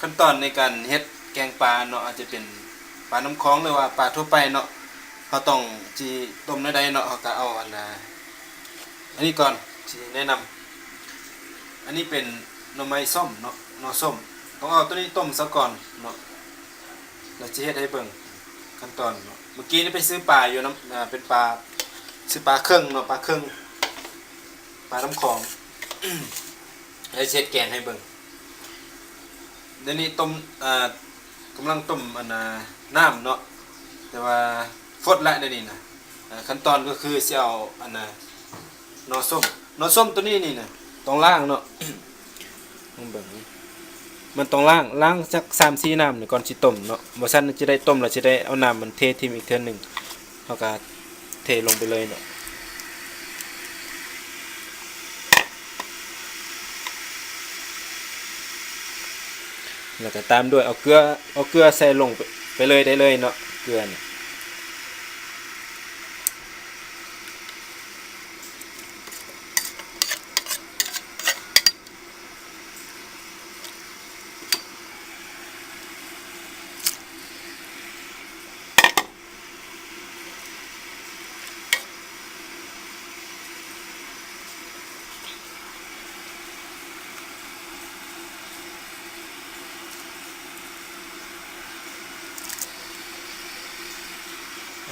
ขั้นตอนในการเฮ็ดแกงปลาเนาะอาจจะเป็นปลาน้ำคลองหรือว่าปลาทั่วไปเนาะเราต้องจีต้มในใดเนาะเราก็เอาอันนี้ก่อนจีแนะนำอันนี้เป็นหน่อไม้ส้มเนาะหน่อส้มต้องเอาตัวนี้ต้มซะก่อนเนาะเราจะเฮ็ดให้เบิ่งขั้นตอนเนาะเมื่อกี้นี่ไปซื้อปลาอยู่น้ำเป็นปลาซื้อปลาเครื่องเนาะปลาเครื่องปลาน้ำคลอง ให้เช็ดแกงให้เบิ่งเดี๋ยวนี้ต้มกำลังต้มน้ำเนาะแต่ว่าฟดละเดี๋ยวนี้นะขั้นตอนก็คือสิเอาหน่อส้มตัวนี้นี่นะต้องล้างเนาะ ต้องเบิ่งมันต้องล้างสัก3-4น้ำนี่ก่อนสิต้มเนาะบ่ซั่นจะได้ต้มแล้วจะได้เอาน้ำมันเททิ้งอีกเทื่อนึงเฮาก็เทลงไปเลยเนาะแล้วก็ตามด้วยเอาเกลือใส่ลงไปเลยได้เลยเนาะเกลือเนี่ย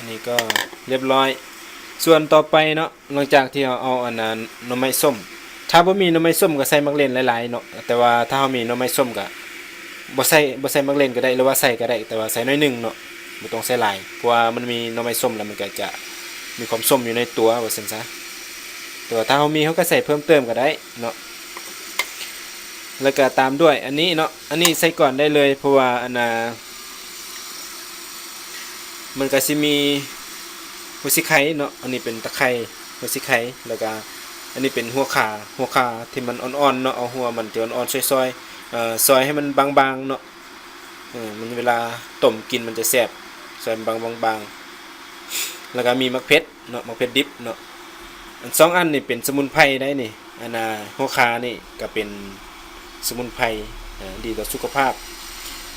อันนี้ก็เรียบร้อยส่วนต่อไปเนาะหลังจากที่เราเอาหน่อไม้ส้มถ้าบ่มีหน่อไม้ส้มก็ใส่มักเล่นหลายๆเนาะแต่ว่าถ้าเรามีหน่อไม้ส้มก็บ่ใส่มักเล่นก็ได้หรือว่าใส่ก็ได้แต่ว่าใส่น้อยนึงเนาะบ่ต้องใส่หลายเพราะว่ามันมีหน่อไม้ส้มแล้วมันก็จะมีความส้มอยู่ในตัวว่าซั่นซะแต่ว่าถ้าเรามีเราก็ใส่เพิ่มเติมก็ได้เนาะแล้วก็ตามด้วยอันนี้เนาะอันนี้ใส่ก่อนได้เลยเพราะว่ามันก็สิมีหัวสิไข่เนาะอันนี้เป็นตะไคร้หัวสิไข่แล้วก็อันนี้เป็นหัวขาที่มันอ่อนๆเนาะเอาหัวมันที่อ่อนๆซอยซอยให้มันบางๆเนาะมันเวลาต้มกินมันจะแซ่บซอยบางๆแล้วก็มีมะเขือเนาะมะเขือดิบเนาะอัน2อันนี่เป็นสมุนไพรได้นี่หัวขานี่ก็เป็นสมุนไพรดีต่อสุขภาพ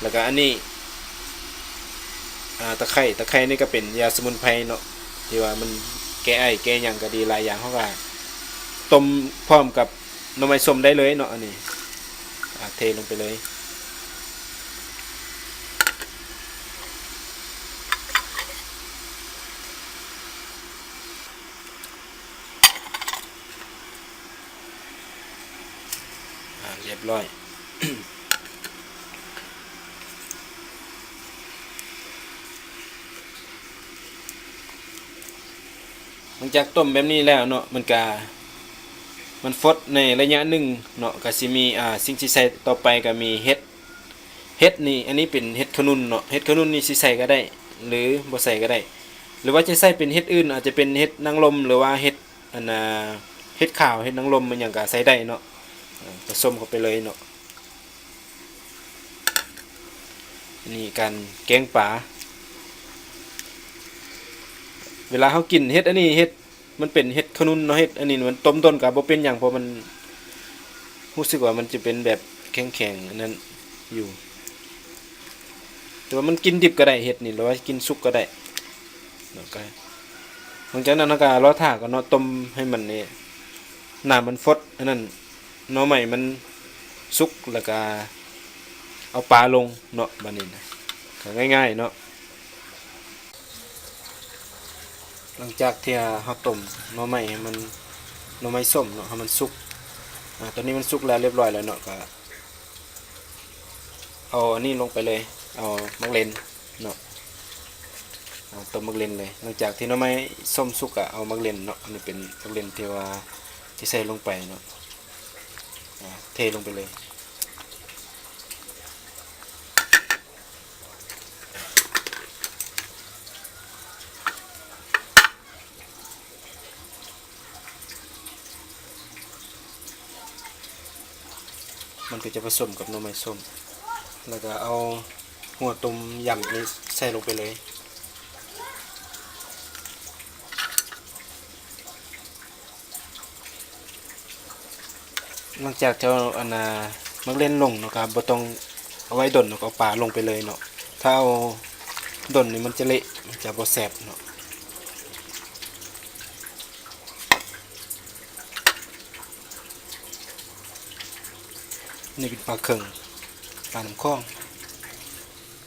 แล้วก็อันนี้ตะไคร้นี่ก็เป็นยาสมุนไพรเนาะที่ว่ามันแก้ไอแก้หยังก็ดีหลายอย่างเฮาก็ต้มพร้อมกับหน่อไม้ส้มได้เลยเนาะอันนี้เทลงไปเลยเรียบร้อย หลังจากต้มแบบนี้แล้วเนาะมันฟดในระยะหนึ่งเนาะก็สิมีสิ่งที่ใส่ต่อไปก็มีเห็ดนี่อันนี้เป็นเห็ดขนุนเนาะเห็ดขนุนนี่สิใส่ก็ได้หรือบ่ใส่ก็ได้หรือว่าจะใส่เป็นเห็ดอื่นอาจจะเป็นเห็ดนางรมหรือว่าเห็ดเห็ดขาวเห็ดนางรมมันหยังก็ใส่ได้เนาะผสมเข้าไปเลยเนาะนี่การแกงป่าเวลาเขากินเห็ดอันนี้เห็ดมันเป็นเห็ดขนุนเนาะเห็ดอันนี้มันต้มต้นกับบ่เป็นอย่างเพราะมันรู้สึกว่ามันจะเป็นแบบแข็งๆอันนั้นอยู่แต่ว่ามันกินดิบก็ได้เห็ดนี่หรือว่ากินสุกก็ได้เนาะก็หลังจากนั้นก็รอท่าก็เนาะต้มให้มันนี่น้ำมันฟดอันนั้นหน่อไม้มันสุกแล้วก็เอาปลาลงเนาะบัดนี้นะก็ง่ายๆเนาะหลังจากที่เราต้มหน่อไม้ให้มันหน่อไม้ส้มเนาะให้มันสุกตอนนี้มันสุกแล้วเรียบร้อยแล้วเนาะก็เอาอันนี้ลงไปเลยเอามักเล่นเนาะต้มมักเล่นเลยหลังจากที่หน่อไม้ส้มสุกเอามักเล่นเนาะอันนี้เป็นมักเล่นที่ว่าที่ใส่ลงไปเนาะเทลงไปเลยมันก็จะผสมกับหน่อไม้ส้มแล้วก็เอาหัวต้มยำนี้ใส่ลงไปเลยหลังจากที่เอามักเล่นลงนะครับบ่ต้อง เอาไว้ดนแล้วก็เอาปลาลงไปเลยเนาะถ้าเอาดนนี่มันจะเละมันจะบ่แซ่บเนาะนี่เป็นปลาเข่งปลาน้ำคลอง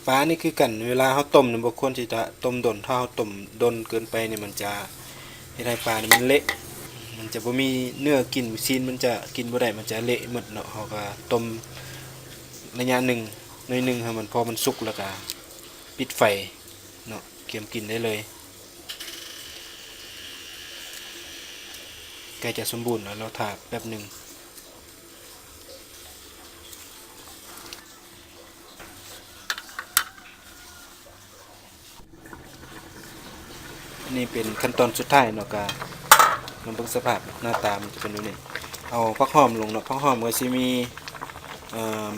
ปลานี่คือกันเวลาเขาต้มเนี่ยบ่ควรที่จะต้มดนถ้าเขาต้มดนเกินไปเนี่ยมันจะเฮ็ดให้ปลานี่มันเละมันจะบ่มีเนื้อกินซีนมันจะกินบ่ได้มันจะเละหมดเนาะเขาก็ต้มระยะหนึ่งหน่อยหนึงให้มันพอมันสุกแล้วก็ปิดไฟเนาะเตรียมกินได้เลยใกล้จะสมบูรณ์แล้วเราถาแป๊บหนึงอันนี้เป็นขั้นตอนสุดท้ายเนาะก็มันเบิ่งสภาพหน้าตามันจะเป็นแบบนี้เอาผักหอมลงเนาะผักหอมก็สิมีเอ่อ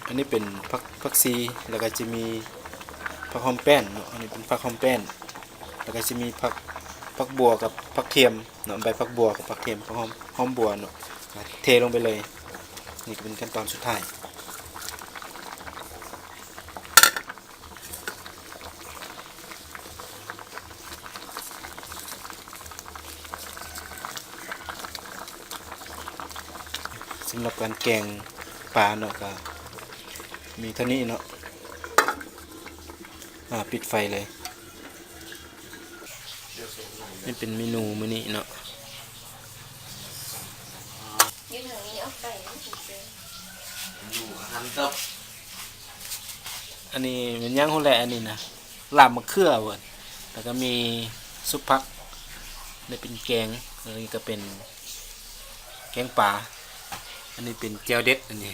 อันนี้เป็นผักซีแล้วก็จะมีผักหอมแป้นเนาะอันนี้เป็นผักหอมแป้นแล้วก็จะมีผักบัวกับผักเทียมเนาะใบผักบัวกับผักเทียมผักหอมบัวเนาะก็เทลงไปเลยนี่ก็เป็นขั้นตอนสุดท้ายสำหรับการแกงปลาเนาะก็มีเท่านี้เนาะปิดไฟเลยนี่เป็นเมนูมื้อนี้เนาะยืนทางนี้เอาไปไม่ถึงเจอ อยู่หันกับ อันนี้เป็นย่างหุ่นแหละอันนี้นะลาบมะเขือเว้ยแล้วก็มีซุปผักนี่เป็นแกงอันนี้ก็เป็นแกงปลาอันนี้เป็นแจ่วเด็ดอันนี้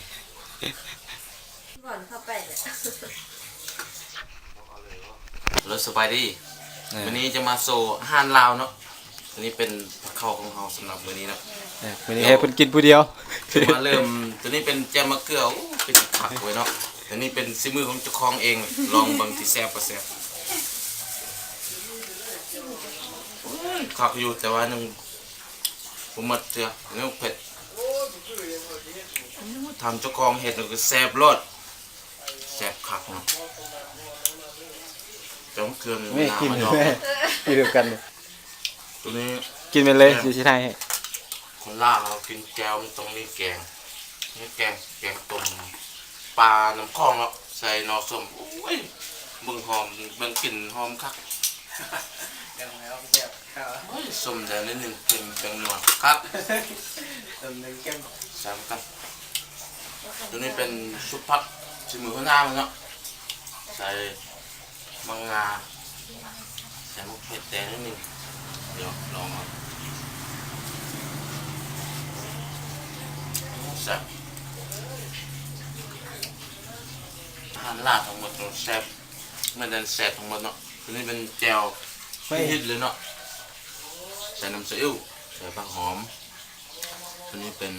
ก่อนเข้าไปเลย รถสบายดีวันนี้จะมาโซอาหารลาวเนาะอันนี้เป็นผักข้าวของเราสำหรับมื้อนี้เนาะ วันนี้ให้เพิ่นกินผู้เดียว มาเริ่มตัวนี้เป็นแจมมะเขือโอ้เป็นผักไว้เนาะตัวนี้เป็นซิมือของเจ้าของเองลองเบางที่แซ่บบ่แซ่บคักอยู่แต่ว่านึงบ่หมดเด้อเนื้อเผ็ดทำเจ้าของเฮ็ดแล้วก็แซ่บรสแซ่บคักเนาะจอมเครื่อง แม่กิน มา เลย ดอก แม่กินเดียวกันเลย ตัวนี้ กินไปเลยอยู่ที่ไทยให้ คนลาวเรากินแก้วมันต้องมีแกงนี่แกงต้มปลาน้ำข้องเนาะใส่หน่อส้มโอ้ยเบิ่งหอมเบิ่งกลิ่นหอมคักโอ้ยส้มแดงนิดหนึงเป็นแตงนัวครับสามกันตัวนี้เป็นซุปผักชิมือข้างหน้ามันเนาะใส่มังงาใส่มะเขือแดงนิดหนึงเดี๋ยวลองเอาแซ่บอาหารลาดทั้งหมดเราแซ่บไม่ได้แซ่บทั้งหมดเนาะตัวนี้เป็นแจ่วฮิตเลยเนาะใส่น้ำซีอิ๊วใส่ผักหอมตัวนี้เป็น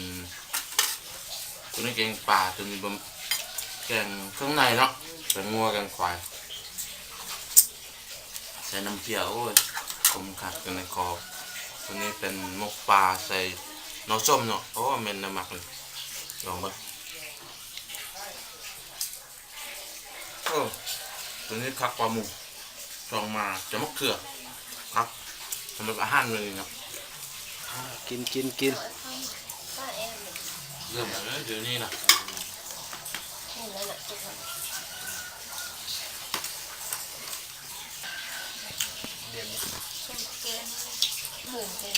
ตัวนี้แกงปลาตัวนี้เป็นแกงเครื่องในเนาะเป็นงัวแกงควายใส่น้ำเปรี้ยวโอ้ยคมขัดกันในคอตัวนี้เป็นหมกปลาใส่หน่อส้มเนาะโอ้เม็นน้ำหมักเลยลองบ้างโอ้ตัวนี้คักปลาหมูลองมาจะมะเขือครับสำหรับอาหารเลยนะ กิน ป้าแอมเนี่ย เริ่มเลยเดี๋ยวนี้นะ เห็นแล้วน่ะทุกคนเข้มเกินหมื่นเป็น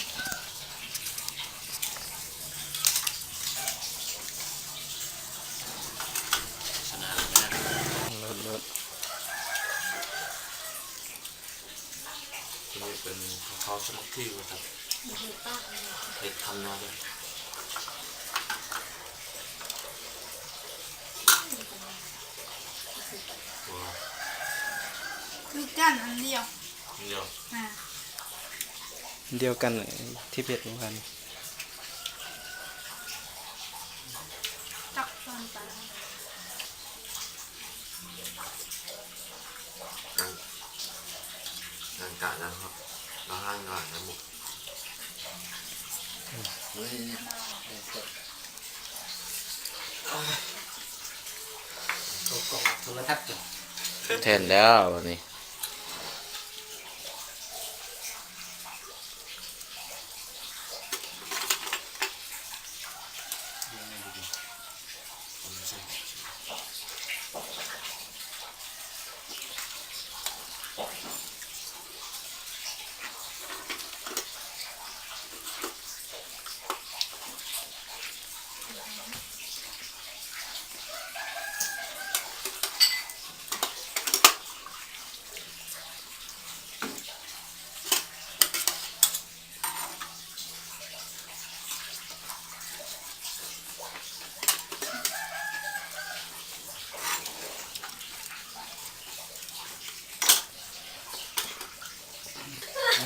ชนะเลยนะ เลิศ ตัวนี้เป็นข้าวสมัครที่ครับ ดูป้าเนี่ย เห็ดทำมาเลยตัว คือกันอันเดียว เดียว อ่า เดียวกันเลยที่เผ็ดเหมือนกัน ตักตอนไป งานกะแล้วครับเราห้างงานนะหมด โทรทัศน์ แทนแล้ววันนี้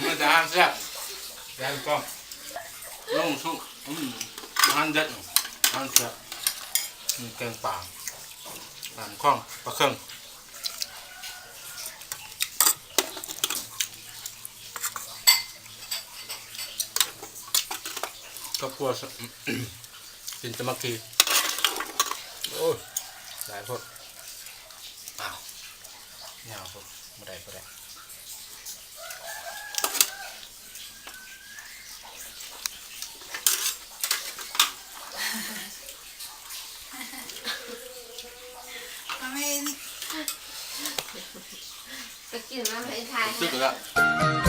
มันจะห้ามแซ่บแซ่บก็ลงสุกหันเด็ดหันแซ่บแกงป่าตามข้องปลาเครื่องก็กลัวกินตะมักกีโอ้ยหลายพดอ้าวเงาพดไม่ได้ไม่ได้ มันไม่ ไปกินมาไปทาย ซึกแล้ว